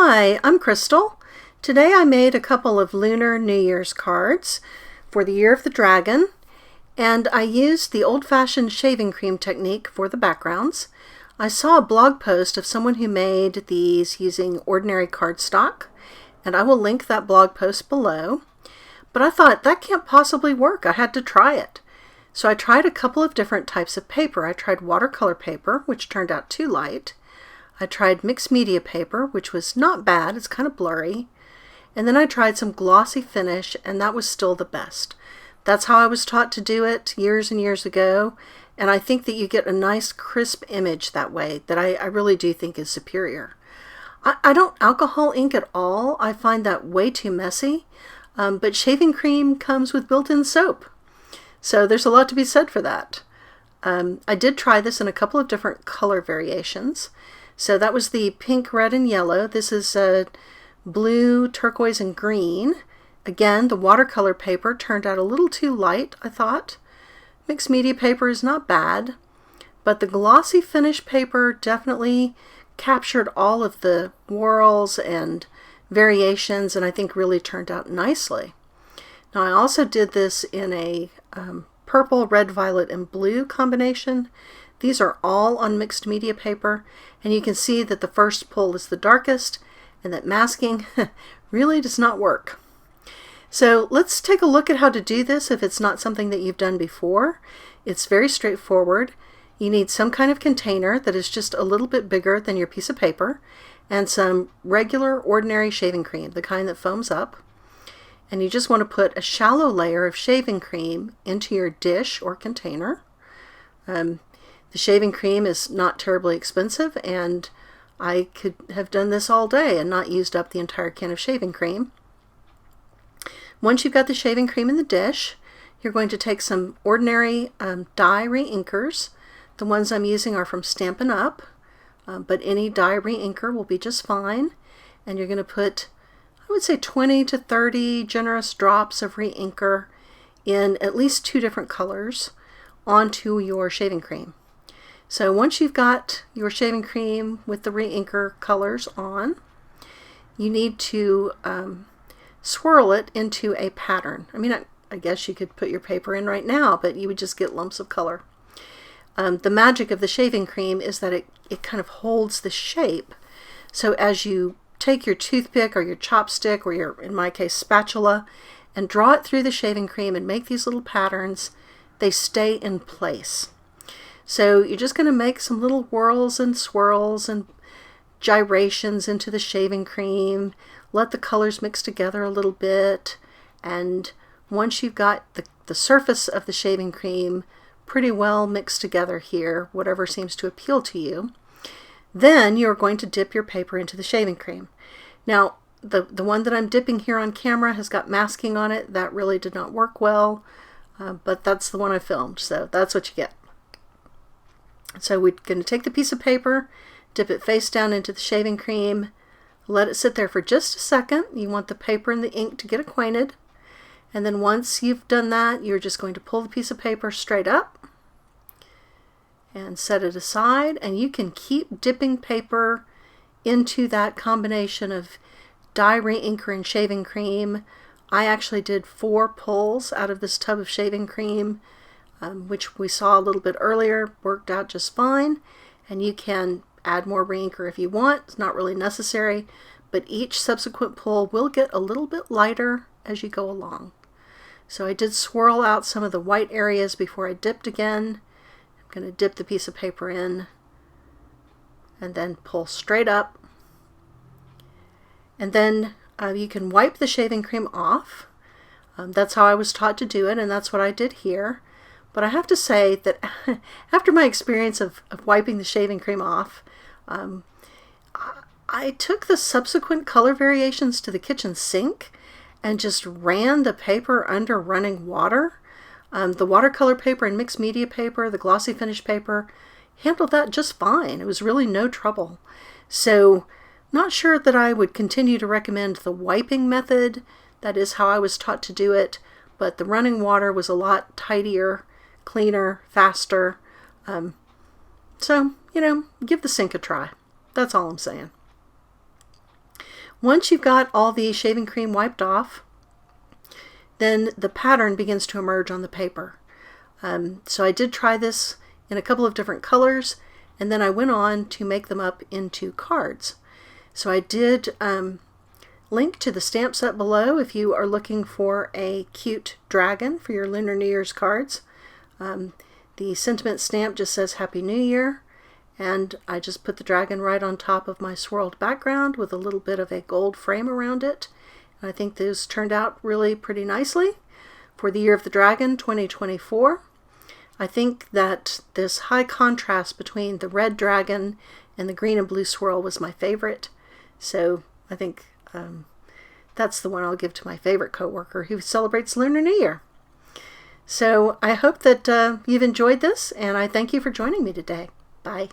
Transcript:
Hi, I'm Crystal. Today I made a couple of Lunar New Year's cards for the Year of the Dragon, and I used the old-fashioned shaving cream technique for the backgrounds. I saw a blog post of someone who made these using ordinary cardstock, and I will link that blog post below. But I thought, that can't possibly work. I had to try it. So I tried a couple of different types of paper. I tried watercolor paper, which turned out too light. I tried mixed media paper, which was not bad. It's kind of blurry. And then I tried some glossy finish, and that was still the best. That's how I was taught to do it years and years ago. And I think that you get a nice crisp image that way that I really do think is superior. I don't alcohol ink at all. I find that way too messy. But shaving cream comes with built-in soap. So there's a lot to be said for that. I did try this in a couple of different color variations. So that was the pink, red, and yellow. This is blue, turquoise, and green. Again, the watercolor paper turned out a little too light, I thought. Mixed media paper is not bad, but the glossy finish paper definitely captured all of the whorls and variations, and I think really turned out nicely. Now I also did this in a purple, red, violet, and blue combination. These are all on mixed media paper, and you can see that the first pull is the darkest and that masking really does not work. So let's take a look at how to do this if it's not something that you've done before. It's very straightforward. You need some kind of container that is just a little bit bigger than your piece of paper and some regular ordinary shaving cream, the kind that foams up. And you just want to put a shallow layer of shaving cream into your dish or container. The shaving cream is not terribly expensive, and I could have done this all day and not used up the entire can of shaving cream. Once you've got the shaving cream in the dish, you're going to take some ordinary dye reinkers. The ones I'm using are from Stampin' Up, but any dye reinker will be just fine. And you're going to put, I would say, 20 to 30 generous drops of reinker in at least 2 different colors onto your shaving cream. So once you've got your shaving cream with the reinker colors on, you need to swirl it into a pattern. I mean, I guess you could put your paper in right now, but you would just get lumps of color. The magic of the shaving cream is that it kind of holds the shape. So as you take your toothpick or your chopstick or your, in my case, spatula, and draw it through the shaving cream and make these little patterns, they stay in place. So you're just going to make some little whirls and swirls and gyrations into the shaving cream. Let the colors mix together a little bit. And once you've got the surface of the shaving cream pretty well mixed together here, whatever seems to appeal to you, then you're going to dip your paper into the shaving cream. Now, the one that I'm dipping here on camera has got masking on it. That really did not work well, but that's the one I filmed, so that's what you get. So we're going to take the piece of paper, dip it face down into the shaving cream, let it sit there for just a second. You want the paper and the ink to get acquainted. And then once you've done that, you're just going to pull the piece of paper straight up and set it aside. And you can keep dipping paper into that combination of dye reinker and shaving cream. I actually did 4 pulls out of this tub of shaving cream, which we saw a little bit earlier, worked out just fine. And you can add more reinker if you want. It's not really necessary, but each subsequent pull will get a little bit lighter as you go along. So I did swirl out some of the white areas before I dipped again. I'm going to dip the piece of paper in and then pull straight up. And then you can wipe the shaving cream off. That's how I was taught to do it, and that's what I did here. But I have to say that after my experience of wiping the shaving cream off, I took the subsequent color variations to the kitchen sink and just ran the paper under running water. The watercolor paper and mixed media paper, the glossy finish paper, handled that just fine. It was really no trouble. So not sure that I would continue to recommend the wiping method. That is how I was taught to do it, but the running water was a lot tidier, cleaner, faster. So, give the sink a try. That's all I'm saying. Once you've got all the shaving cream wiped off, then the pattern begins to emerge on the paper. So I did try this in a couple of different colors, and then I went on to make them up into cards. So I did link to the stamp set below if you are looking for a cute dragon for your Lunar New Year's cards. The sentiment stamp just says Happy New Year, and I just put the dragon right on top of my swirled background with a little bit of a gold frame around it. And I think those turned out really pretty nicely for the Year of the Dragon 2024. I think that this high contrast between the red dragon and the green and blue swirl was my favorite. So I think that's the one I'll give to my favorite coworker who celebrates Lunar New Year. So I hope that you've enjoyed this, and I thank you for joining me today. Bye.